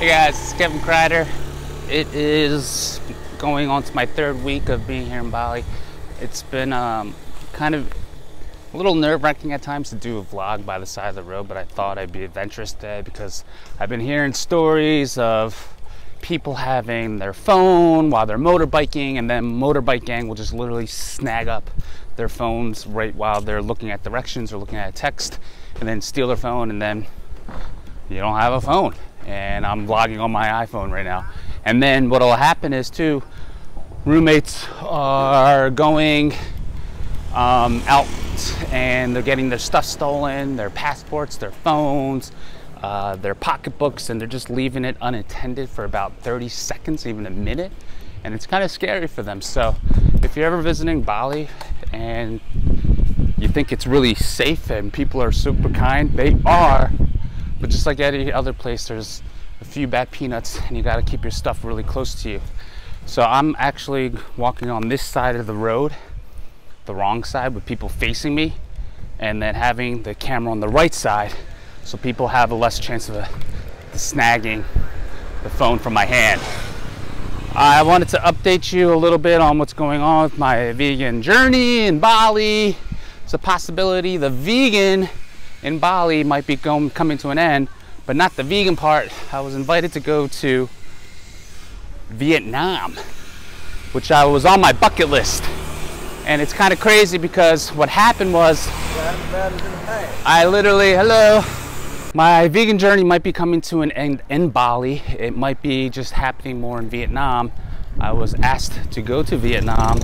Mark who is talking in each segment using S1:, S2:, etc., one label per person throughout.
S1: Hey guys, it's Kevin Kreider. It is going on to my third week of being here in Bali. It's been kind of a little nerve-wracking at times to do a vlog by the side of the road, but I thought I'd be adventurous today because I've been hearing stories of people having their phone while they're motorbiking, and then motorbike gang will just literally snag up their phones right while they're looking at directions or looking at a text, and then steal their phone, and then you don't have a phone. And I'm vlogging on my iPhone right now. And then what'll happen is too, roommates are going out and they're getting their stuff stolen, their passports, their phones, their pocketbooks, and they're just leaving it unattended for about 30 seconds, even a minute. And it's kind of scary for them. So if you're ever visiting Bali and you think it's really safe and people are super kind, they are. But just like any other place, there's a few bad peanuts and you gotta keep your stuff really close to you. So I'm actually walking on this side of the road, the wrong side, with people facing me, and then having the camera on the right side so people have a less chance of snagging the phone from my hand. I wanted to update you a little bit on what's going on with my vegan journey in Bali. It's a possibility the vegan in Bali might be coming to an end, but not the vegan part. I was invited to go to Vietnam, which I was on my bucket list. And it's kind of crazy because what happened was I literally, my vegan journey might be coming to an end in Bali. It might be just happening more in Vietnam. I was asked to go to Vietnam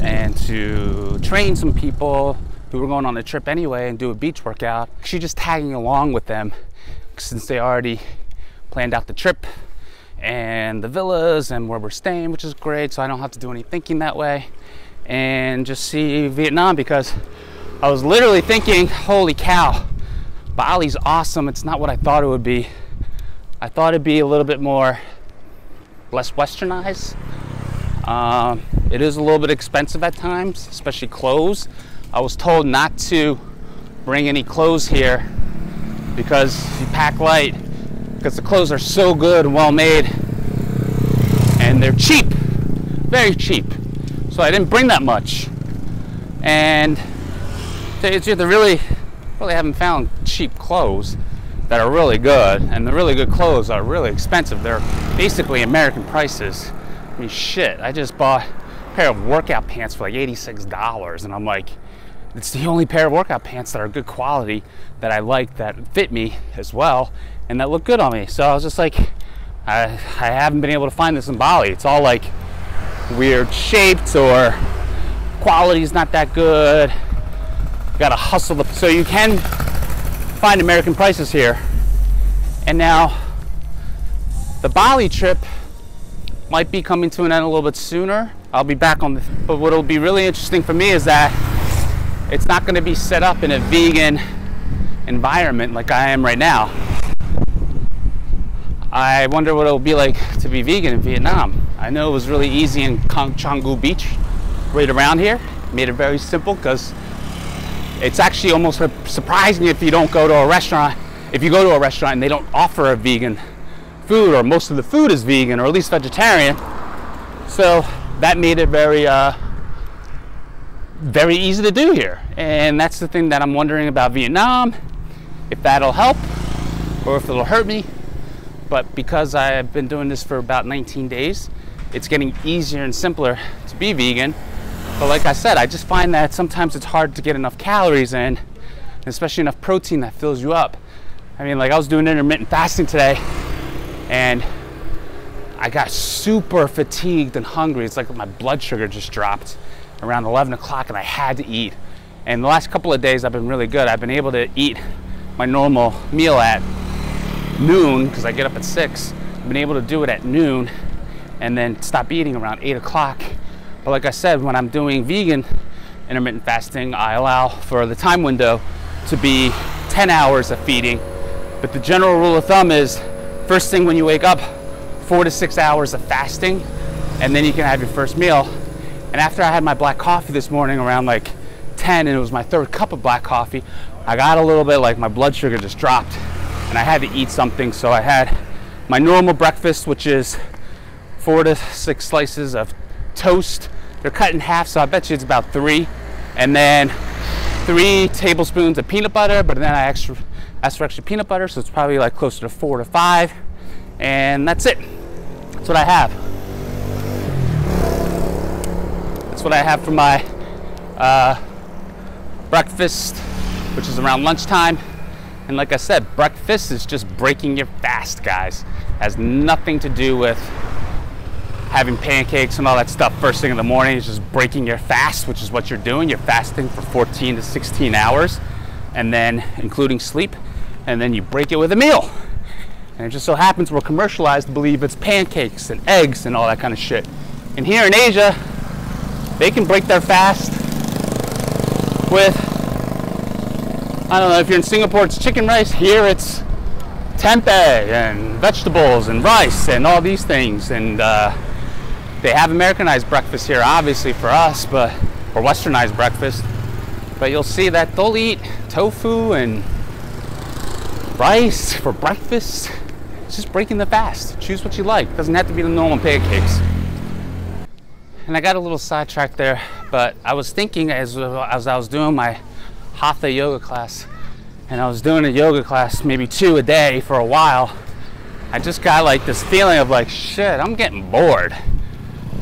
S1: and to train some people who were going on a trip anyway and do a beach workout. Actually just tagging along with them since they already planned out the trip and the villas and where we're staying, which is great, so I don't have to do any thinking that way, and just see Vietnam, because I was literally thinking, holy cow, Bali's awesome. It's not what I thought it would be. I thought it'd be a little bit more, less westernized. It is a little bit expensive at times, especially clothes. I was told not to bring any clothes here because you pack light, because the clothes are so good and well made, and they're cheap, very cheap. So I didn't bring that much. And they really haven't found cheap clothes that are really good, and the really good clothes are really expensive. They're basically American prices. I mean, shit, I just bought a pair of workout pants for like $86, and I'm like, it's the only pair of workout pants that are good quality that I like, that fit me as well, and that look good on me. So I was just like, I haven't been able to find this in Bali. It's all like weird shaped, or quality's not that good. You gotta hustle so you can find American prices here. And now the Bali trip might be coming to an end a little bit sooner. I'll be back on but what'll be really interesting for me is that it's not going to be set up in a vegan environment like I am right now. I wonder what it'll be like to be vegan in Vietnam. I know it was really easy in Canggu Beach, right around here. Made it very simple, because it's actually almost surprising if you don't go to a restaurant. If you go to a restaurant and they don't offer a vegan food, or most of the food is vegan, or at least vegetarian. So that made it very easy to do here. And that's the thing that I'm wondering about Vietnam, if that'll help or if it'll hurt me. But because I've been doing this for about 19 days, it's getting easier and simpler to be vegan. But like I said, I just find that sometimes it's hard to get enough calories in, especially enough protein that fills you up. I mean, like I was doing intermittent fasting today, and I got super fatigued and hungry. It's like my blood sugar just dropped around 11 o'clock, and I had to eat. And the last couple of days I've been really good. I've been able to eat my normal meal at noon, because I get up at 6. I've been able to do it at noon and then stop eating around 8 o'clock. But like I said, when I'm doing vegan intermittent fasting, I allow for the time window to be 10 hours of feeding. But the general rule of thumb is, first thing when you wake up, 4 to 6 hours of fasting, and then you can have your first meal. And after I had my black coffee this morning around like 10, and it was my third cup of black coffee, I got a little bit like my blood sugar just dropped, and I had to eat something. So I had my normal breakfast, which is 4 to 6 slices of toast. They're cut in half, so I bet you it's about 3. And then 3 tablespoons of peanut butter, but then I asked for extra peanut butter, so it's probably like closer to 4 to 5. And that's it. That's what I have. That's what I have for my breakfast, which is around lunchtime. And like I said, breakfast is just breaking your fast, guys. Has nothing to do with having pancakes and all that stuff first thing in the morning. It's just breaking your fast, which is what you're doing. You're fasting for 14 to 16 hours, and then including sleep, and then you break it with a meal. And it just so happens we're commercialized to believe it's pancakes and eggs and all that kind of shit. And here in Asia, they can break their fast with, I don't know, if you're in Singapore, it's chicken rice. Here it's tempeh and vegetables and rice and all these things. And they have Americanized breakfast here, obviously, for us, or Westernized breakfast. But you'll see that they'll eat tofu and rice for breakfast. It's just breaking the fast. Choose what you like. Doesn't have to be the normal pancakes. And I got a little sidetracked there, but I was thinking as I was doing my Hatha yoga class, and I was doing a yoga class, maybe 2 a day for a while, I just got like this feeling of like, shit, I'm getting bored.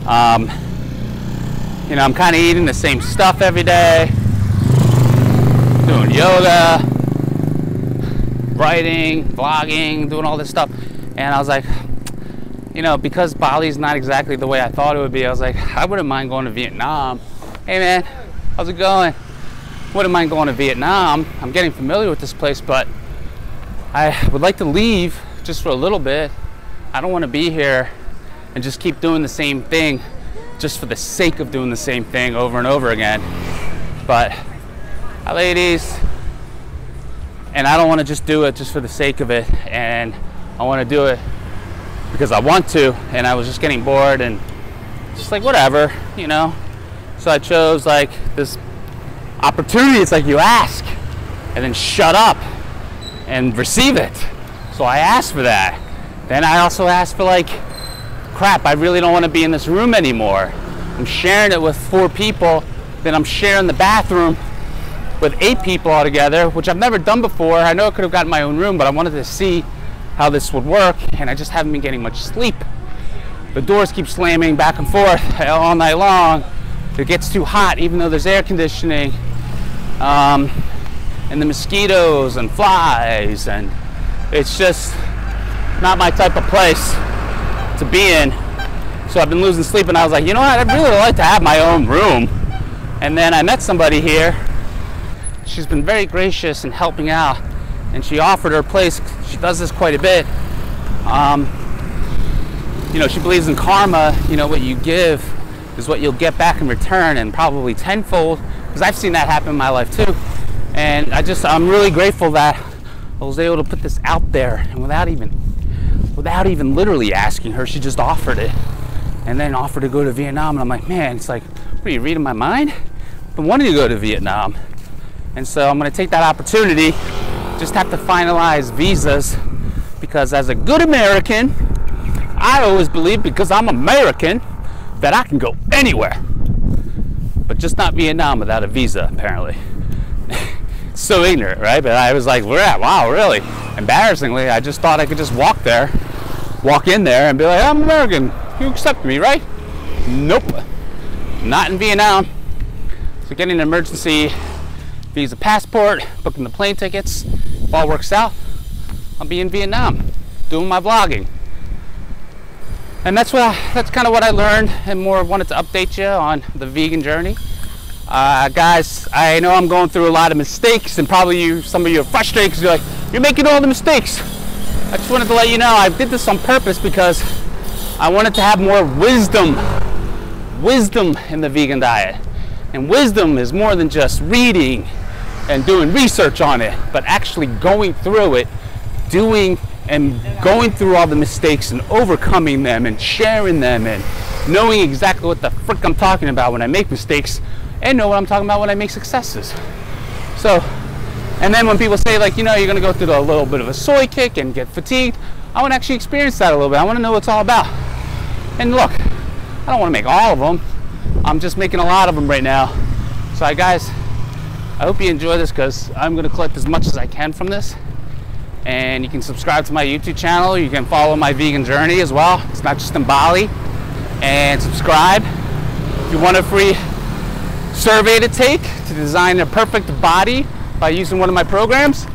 S1: You know, I'm kind of eating the same stuff every day, doing yoga, writing, vlogging, doing all this stuff. And I was like, you know, because Bali's not exactly the way I thought it would be, I was like, I wouldn't mind going to Vietnam. Hey man, how's it going? Wouldn't mind going to Vietnam. I'm getting familiar with this place, but I would like to leave just for a little bit. I don't want to be here and just keep doing the same thing just for the sake of doing the same thing over and over again. But hi ladies, and I don't want to just do it just for the sake of it, and I want to do it because I want to, and I was just getting bored and just like whatever, you know. So I chose like this opportunity. It's like you ask and then shut up and receive it. So I asked for that. Then I also asked for like, crap, I really don't want to be in this room anymore. I'm sharing it with 4 people, then I'm sharing the bathroom with 8 people altogether, which I've never done before. I know I could have gotten my own room, but I wanted to see how this would work, and I just haven't been getting much sleep. The doors keep slamming back and forth all night long. It gets too hot, even though there's air conditioning. And the mosquitoes and flies, and it's just not my type of place to be in. So I've been losing sleep, and I was like, you know what, I'd really like to have my own room. And then I met somebody here. She's been very gracious in helping out, and she offered her place. She does this quite a bit. You know, she believes in karma. You know, what you give is what you'll get back in return, and probably tenfold, because I've seen that happen in my life too. And I'm really grateful that I was able to put this out there, and without even literally asking her, she just offered it, and then offered to go to Vietnam. And I'm like, man, it's like, what are you reading my mind? I've been wanting to go to Vietnam. And so I'm going to take that opportunity. Just have to finalize visas, because as a good American, I always believe, because I'm American, that I can go anywhere, but just not Vietnam without a visa, apparently. So ignorant, right? But I was like, wow, really? Embarrassingly, I just thought I could just walk in there and be like, I'm American, you accept me, right? Nope, not in Vietnam. So getting an emergency visa passport, booking the plane tickets. If all works out, I'll be in Vietnam doing my vlogging. And that's kind of what I learned, and more wanted to update you on the vegan journey. Guys, I know I'm going through a lot of mistakes, and probably some of you are frustrated because you're like, you're making all the mistakes. I just wanted to let you know I did this on purpose because I wanted to have more wisdom in the vegan diet. And wisdom is more than just reading and doing research on it, but actually going through it, doing and going through all the mistakes and overcoming them and sharing them and knowing exactly what the frick I'm talking about when I make mistakes, and know what I'm talking about when I make successes. So And then when people say, like, you know, you're gonna go through a little bit of a soy kick and get fatigued, I want to actually experience that a little bit. I want to know what it's all about. And look, I don't want to make all of them. I'm just making a lot of them right now. So guys, I hope you enjoy this, because I'm going to collect as much as I can from this. And you can subscribe to my YouTube channel. You can follow my vegan journey as well. It's not just in Bali. And subscribe. If you want a free survey to take to design a perfect body by using one of my programs,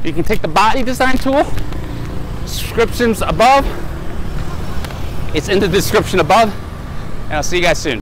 S1: you can take the body design tool. Descriptions above. It's in the description above. And I'll see you guys soon.